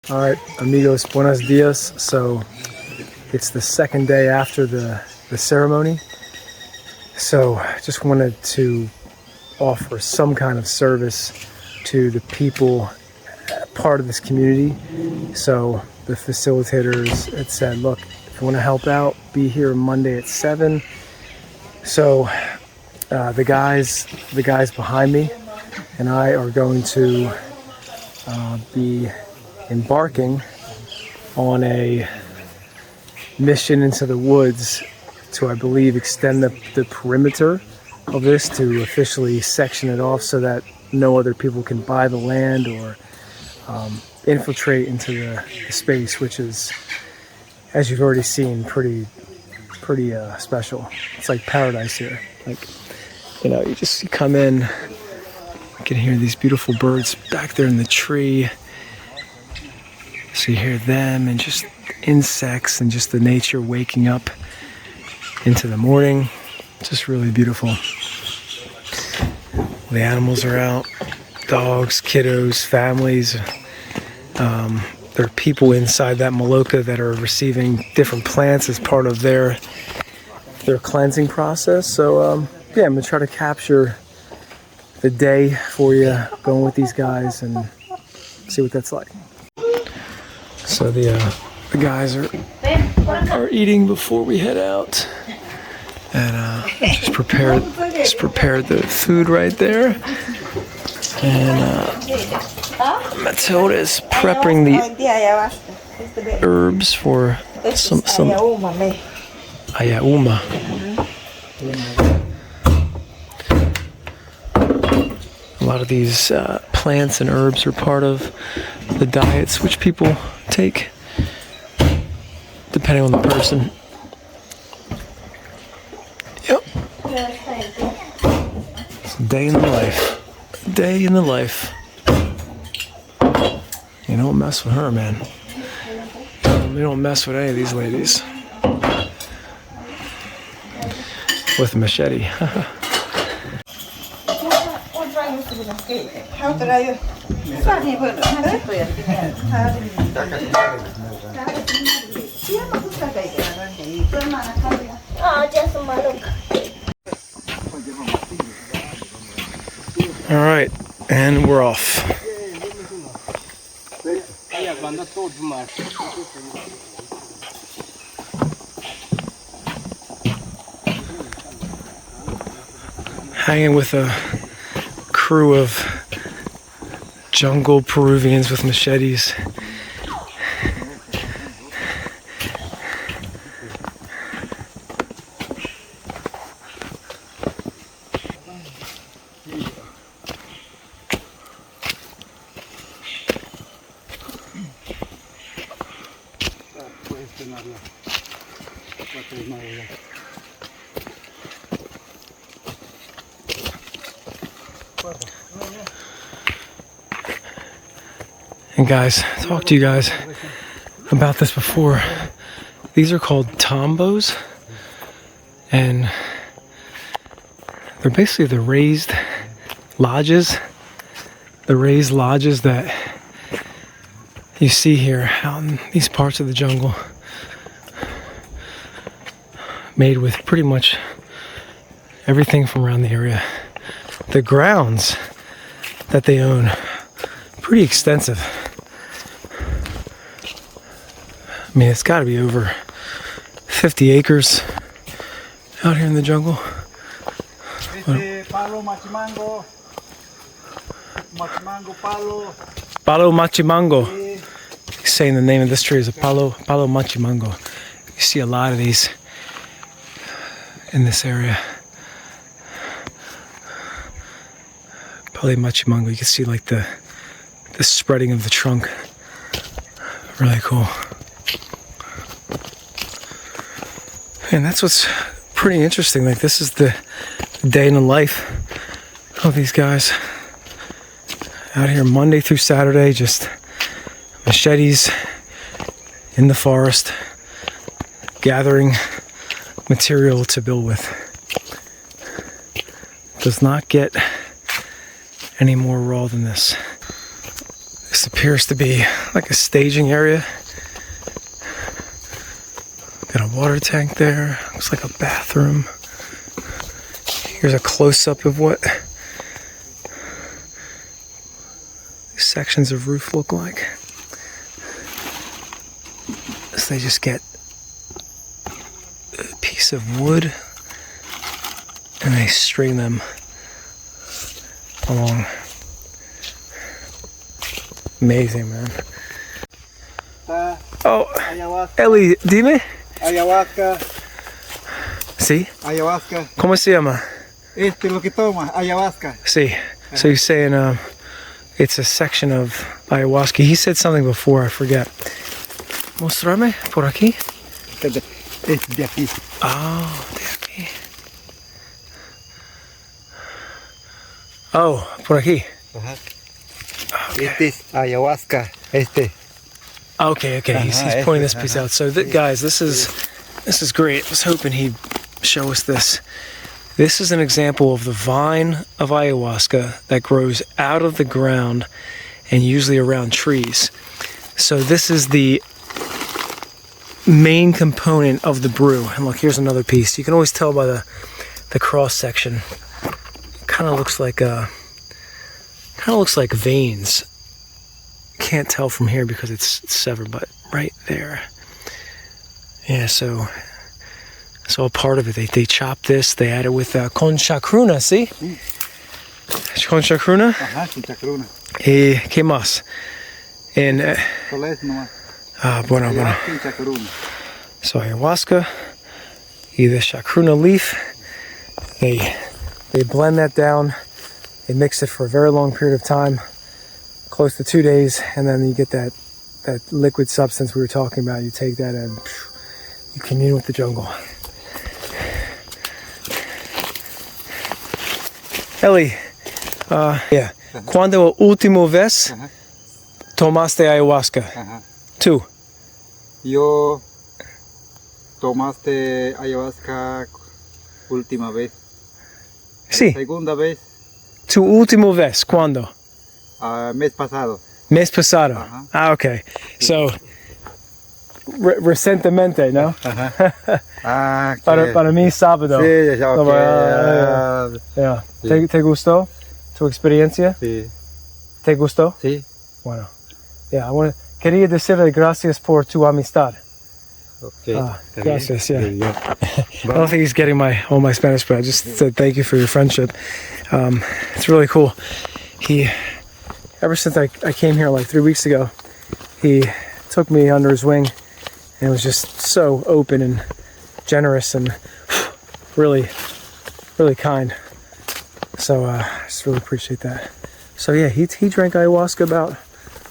All right, amigos, buenos dias. So it's the second day after the ceremony. So just wanted to offer some kind of service to the people part of this community. So the facilitators had said, look, if you want to help out, be here Monday at 7. So the guys behind me and I are going to be embarking on a mission into the woods to, I believe, extend the perimeter of this to officially section it off so that no other people can buy the land or infiltrate into the space, which is, as you've already seen, pretty special. It's like paradise here. Like, you know, you come in, you can hear these beautiful birds back there in the tree. So you hear them and just insects and just the nature waking up into the morning. Just really beautiful. The animals are out, dogs, kiddos, families. There are people inside that maloka that are receiving different plants as part of their cleansing process. So yeah, I'm gonna try to capture the day for you, going with these guys and see what that's like. So the guys are eating before we head out, and just prepared the food right there, and Matilda is prepping the herbs for some ayauma. A lot of these plants and herbs are part of the diets which people take, depending on the person. Yep. It's a day in the life. A day in the life. You don't mess with her, man. We don't mess with any of these ladies. With a machete. All right, and we're off. Hanging with a crew of jungle Peruvians with machetes. And guys, talked to you guys about this before. These are called tombos, and they're basically the raised lodges that you see here out in these parts of the jungle, made with pretty much everything from around the area. The grounds that they own, pretty extensive. I mean, it's got to be over 50 acres out here in the jungle. Palo machimango. Saying the name of this tree is a palo machimango. You see a lot of these in this area. Palo machimango. You can see like the spreading of the trunk. Really cool. And that's what's pretty interesting. Like, this is the day in the life of these guys out here Monday through Saturday, just machetes in the forest, gathering material to build with. Does not get any more raw than this. This appears to be like a staging area. Got a water tank there. Looks like a bathroom. Here's a close-up of what these sections of roof look like. So they just get a piece of wood and they string them along. Amazing, man. Oh, Eli, dime. Ayahuasca. Sí. Ayahuasca. ¿Cómo se llama? Lo que toma, ayahuasca. Sí. So you're saying it's a section of ayahuasca. He said something before, I forget. Mostrame por aquí. Es de aquí. Oh, de aquí. Oh, por aquí. Ajá. Okay. Este es ayahuasca. Este. Okay. He's pointing this piece out. So, guys, this is great. I was hoping he'd show us this. This is an example of the vine of ayahuasca that grows out of the ground and usually around trees. So this is the main component of the brew. And look, here's another piece. You can always tell by the cross section. Kind of looks like veins. Can't tell from here because it's severed, but right there. Yeah, so a part of it, they chop this, they add it with concha cruna, ¿sí? Concha cruna. Ajá, concha cruna. ¿Y qué más? En, Solo es nomás. Bueno. Concha cruna. So ayahuasca y the chacruna leaf, they blend that down, they mix it for a very long period of time, close to 2 days, and then you get that liquid substance we were talking about. You take that and you commune with the jungle. Eli, yeah. ¿Cuándo último vez tomaste ayahuasca? Ajá. Tú. Yo tomaste ayahuasca última vez. Sí. Segunda vez. Tu último vez, ¿cuándo? Mes pasado. Mes pasado. Ajá. Ah, okay. So, recientemente, ¿no? Ajá. Ah, para mí, sábado. Sí, ya, okay. Yeah. Sí. ¿Te gustó tu experiencia? Sí. ¿Te gustó? Sí. Bueno. Yeah, quería decirle gracias por tu amistad. Okay. Gracias, yeah. Yeah. I don't think he's getting all my Spanish, but I just said thank you for your friendship. It's really cool. Ever since I came here like 3 weeks ago, he took me under his wing and was just so open and generous and really, really kind. So I just really appreciate that. So yeah, he drank ayahuasca about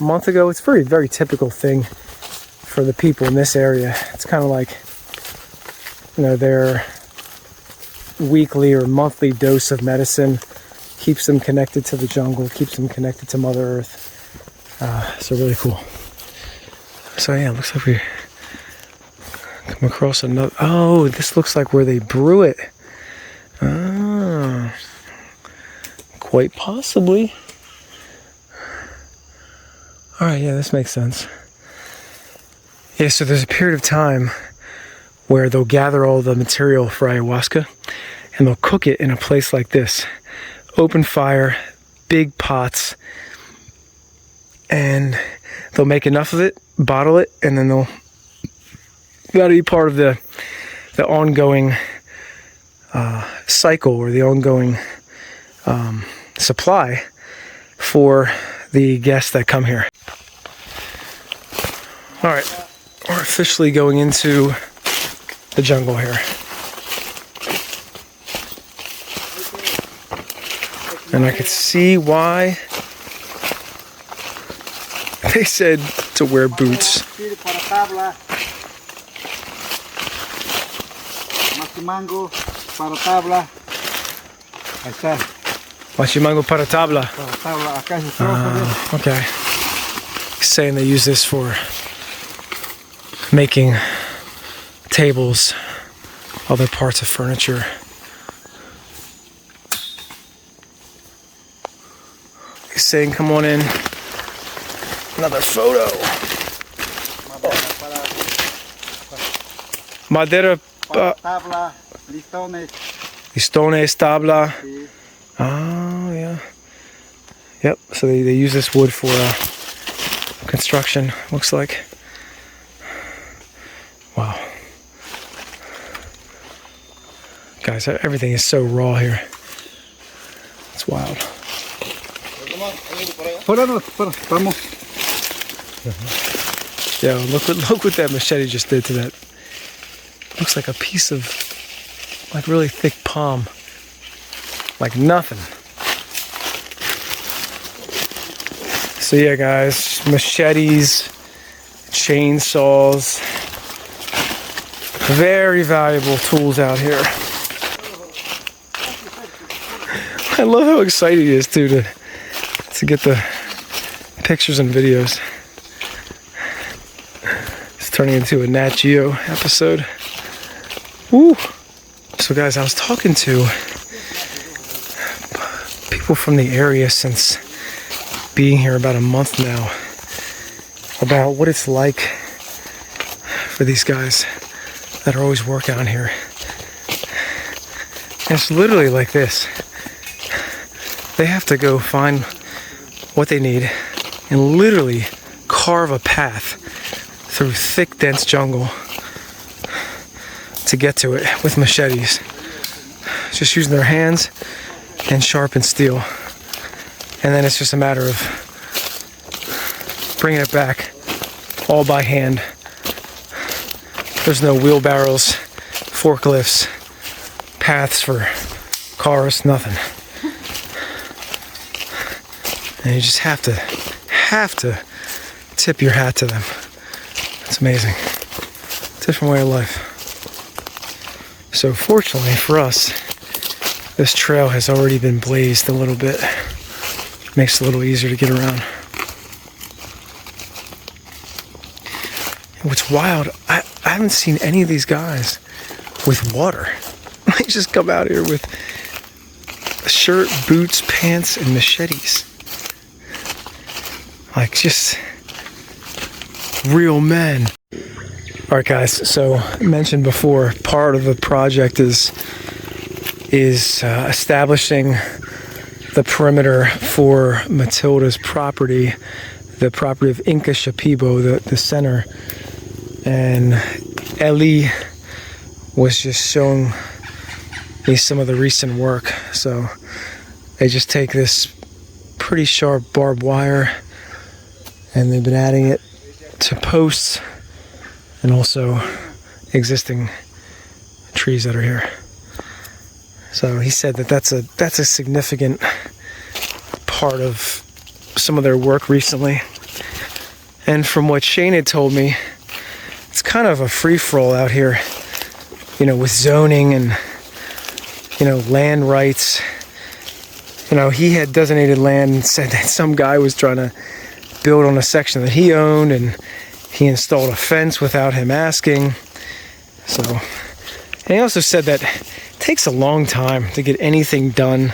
a month ago. It's a very, very typical thing for the people in this area. It's kind of like, their weekly or monthly dose of medicine. Keeps them connected to the jungle, keeps them connected to Mother Earth. So really cool. So yeah, it looks like we come across another. Oh, this looks like where they brew it. Ah, quite possibly. All right, yeah, this makes sense. Yeah, so there's a period of time where they'll gather all the material for ayahuasca and they'll cook it in a place like this. Open fire, big pots, and they'll make enough of it, bottle it, and then that'll be part of the ongoing cycle or the ongoing supply for the guests that come here. All right, we're officially going into the jungle here. And I could see why they said to wear boots. Machimango para tabla. Ahí está. Machimango para tabla. Para tabla. Acá es el trozo. Okay. He's saying they use this for making tables, other parts of furniture. He's saying, come on in. Another photo. Madera, tabla, listones. listones, tabla. Sí. Oh, yeah. Yep, so they use this wood for construction, looks like. Wow. Guys, everything is so raw here. It's wild. Vamos. Yo, look what that machete just did to that. Looks like a piece of like really thick palm. Like nothing. So yeah, guys, machetes, chainsaws, very valuable tools out here. I love how excited he is too to get the pictures and videos. It's turning into a Nat Geo episode. Woo! So guys, I was talking to people from the area since being here about a month now about what it's like for these guys that are always working on here. And it's literally like this. They have to go find what they need and literally carve a path through thick, dense jungle to get to it with machetes. Just using their hands and sharpened steel. And then it's just a matter of bringing it back all by hand. There's no wheelbarrows, forklifts, paths for cars, nothing. And you just have to tip your hat to them. It's amazing. Different way of life. So fortunately for us, this trail has already been blazed a little bit. Makes it a little easier to get around. What's wild, I haven't seen any of these guys with water. They just come out here with a shirt, boots, pants, and machetes. Like just real men. All right, guys. So I mentioned before, part of the project is establishing the perimeter for Matilda's property, the property of Inka Shipibo, the center. And Ellie was just showing me some of the recent work. So they just take this pretty sharp barbed wire and they've been adding it to posts and also existing trees that are here. So he said that that's a significant part of some of their work recently. And from what Shane had told me, it's kind of a free-for-all out here, you know, with zoning and, you know, land rights. You know, he had designated land and said that some guy was trying to build on a section that he owned and he installed a fence without him asking. So, and he also said that it takes a long time to get anything done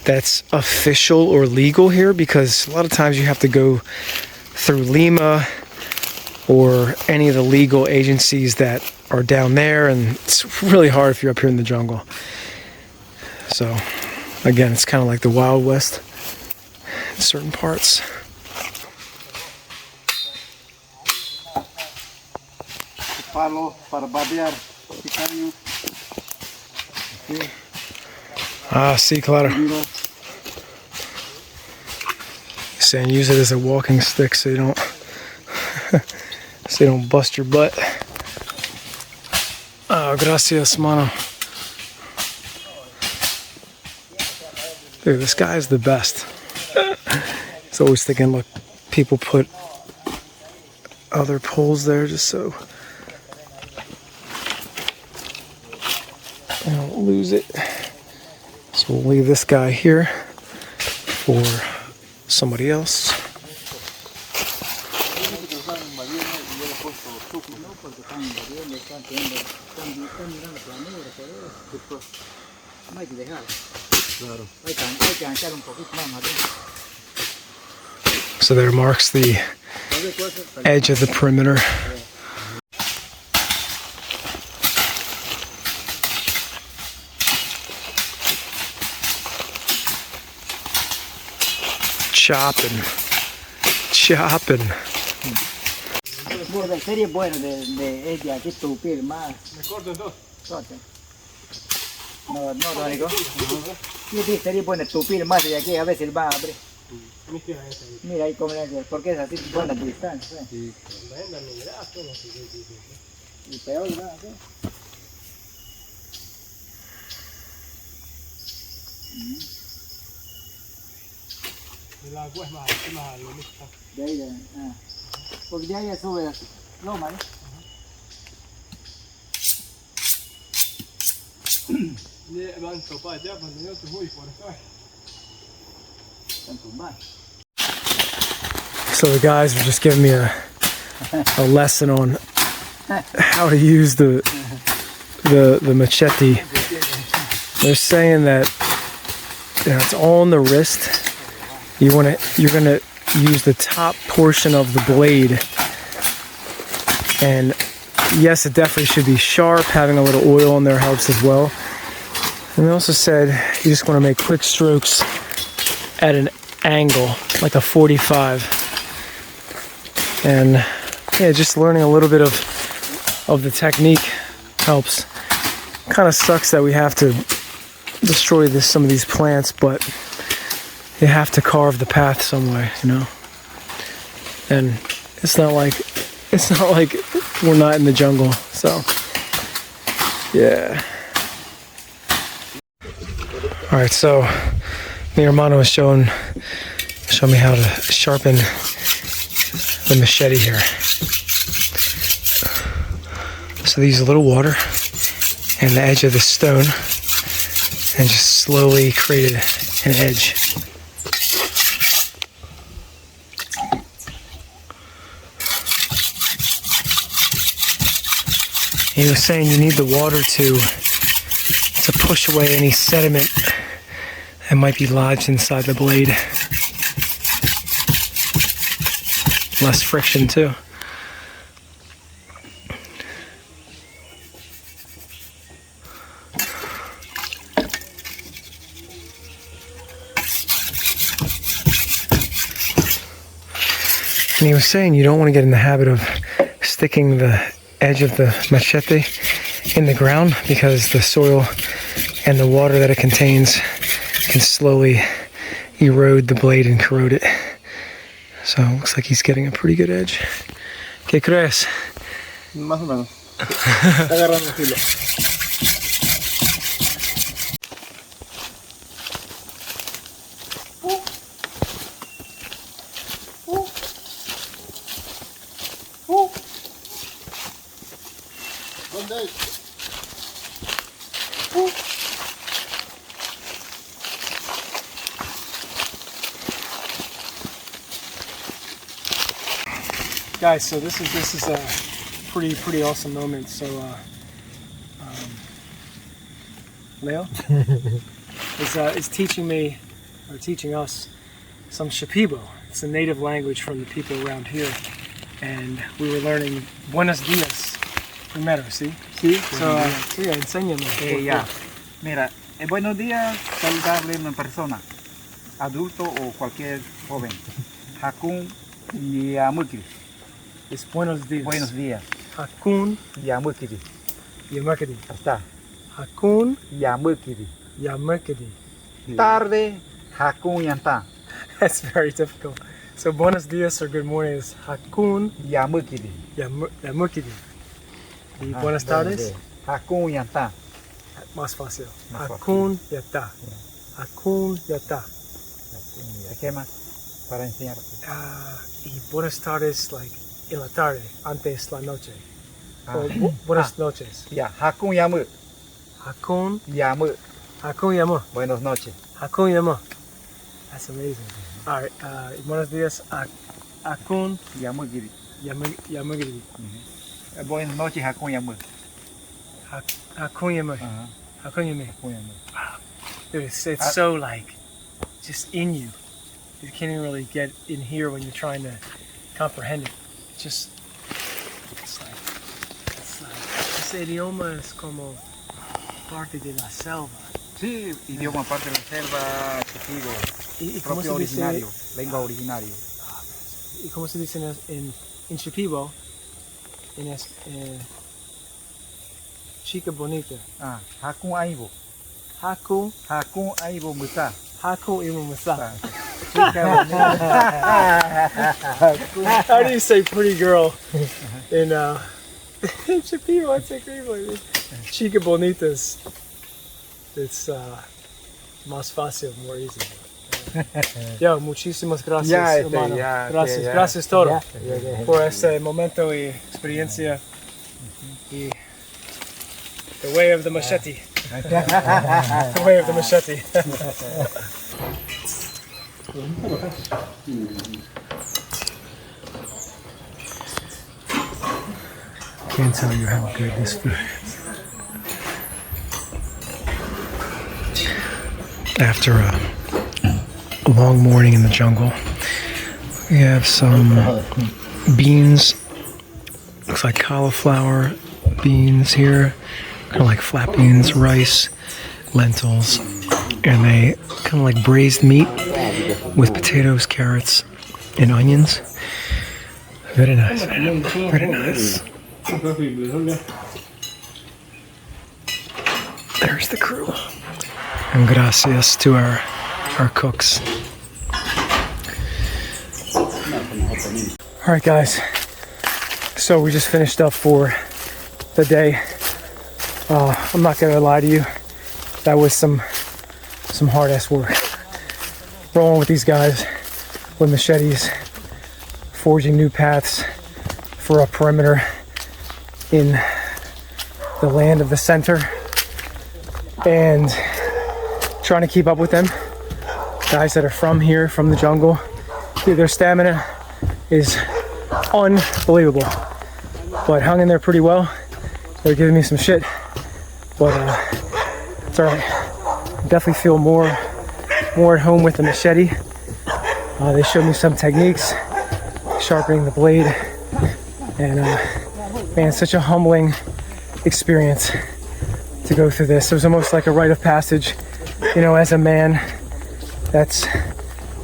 that's official or legal here, because a lot of times you have to go through Lima or any of the legal agencies that are down there, and it's really hard if you're up here in the jungle. So again, it's kind of like the Wild West in certain parts. Palo para barbear, picaño. Ah, sí, claro. He's saying use it as a walking stick so you don't so you don't bust your butt. Oh, gracias, mano. Dude, this guy is the best. He's always thinking, look, people put other poles there just so I don't lose it. So we'll leave this guy here for somebody else. So there marks the edge of the perimeter. Chopping. Bueno, sería bueno de ella que tupir más. Me corto dos. Corte. No, Dónico. Sí, sería bueno tupir más de aquí, a ver si va a abrir. Mira ahí cómo es, porque es así, buena distancia. ¿Eh? Y peor, ¿verdad? De ahí, porque de ahí sube loma, ¿eh? So the guys were just giving me a lesson on how to use the machete. They're saying that it's on the wrist. You're gonna use the top portion of the blade, and yes, it definitely should be sharp. Having a little oil in there helps as well. And they also said you just want to make quick strokes at an angle, like a 45. And yeah, just learning a little bit of the technique helps. Kind of sucks that we have to destroy some of these plants, but you have to carve the path some way, you know. And it's not like we're not in the jungle, so yeah. All right, so mi hermano is showing me how to sharpen the machete here. So they use a little water and the edge of the stone and just slowly create an edge. He was saying you need the water to push away any sediment that might be lodged inside the blade. Less friction too. And he was saying you don't want to get in the habit of sticking the edge of the machete in the ground because the soil and the water that it contains can slowly erode the blade and corrode it. So it looks like he's getting a pretty good edge. ¿Qué crees? Más o menos. Está agarrando el filo. ¿Dónde? Guys, so this is a pretty awesome moment. So Leo is teaching me, or teaching us, some Shipibo. It's a native language from the people around here, and we were learning Buenos Dias primero, ¿sí? Sí. So sí, enséñame. Ya. Mira, buenos días, saludarle a una persona, adulto o cualquier joven. Hakun Yamukiri. Es buenos días. Buenos días. Hakun Yamukiri. Yamukiri. Hasta. Hakun Yamukiri. Yamukiri. Tarde, Hakun Yanta. That's very difficult. So buenos dias or good morning is Hakun Yamukiri. Yamukiri. Y buenas tardes. Hakun Yanta. Más fácil. Más fácil. Hakun Yata. Hakun Yata. ¿Qué más para enseñarte? Y buenas tardes, like en la tarde, antes la noche. Or buenas noches. Ya, Hakun Yamu. Hakun Yamu. Hakun Yamu. Buenas noches. Hakun Yamu. That's amazing. All right. Buenos dias. Hakun Yamukiri. Yamugiri. Buenas noches, Hakun Yamu. Hakun Yamu. Hakun Yamu. Hakun Yamu. Dude, it's so like just in you. you can't even really get in here when you're trying to comprehend it. It's like ese idioma es como parte de la selva. Sí, idioma parte de la selva, Shipibo, ¿Y cómo se propio dice? originario, lengua originario. ¿Y cómo se dice en Shipibo? Chica bonita. Ah, Hakun Aibo. Haku Aibo Musa. imu musa. Chica bonita. How do you say pretty girl in Shipibo? I'd say pretty boy. Chica bonitas. It's más fácil, more easy. Yo, muchísimas gracias, Ya, hermano. ya, Gracias, ya. gracias todo Ya. por este momento y experiencia y the way of the machete. The way of the machete. Can't tell you how good this food is. After a long morning in the jungle, we have some beans. Looks like cauliflower beans here, kind of like flat beans, rice, lentils, and they kind of like braised meat with potatoes, carrots, and onions. Very nice, man. Very nice. There's the crew. And gracias to our cooks. All right, guys. So we just finished up for the day. I'm not gonna lie to you. That was some hard ass work. Rolling with these guys with machetes, forging new paths for a perimeter in the land of the center, and trying to keep up with them. Guys that are from here, from the jungle. Their stamina is unbelievable. But hung in there pretty well. They're giving me some shit. But it's alright. Definitely feel more at home with the machete. They showed me some techniques, sharpening the blade. And man, such a humbling experience to go through this. It was almost like a rite of passage. You know, as a man that's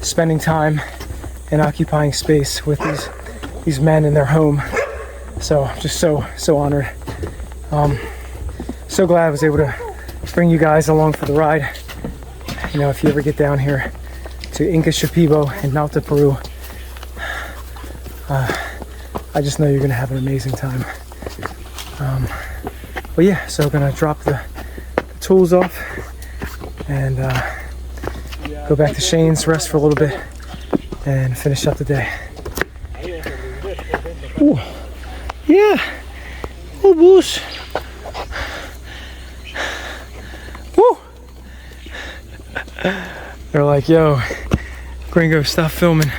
spending time and occupying space with these men in their home. So just so honored. So glad I was able to bring you guys along for the ride. You know, if you ever get down here to Inka Shipibo in Nauta, Peru, I just know you're gonna have an amazing time. But yeah, so I'm gonna drop the tools off and go back to Shane's, rest for a little bit, and finish up the day. Ooh. Yeah. Oh, boosh. Woo. They're like, yo, Gringo, stop filming.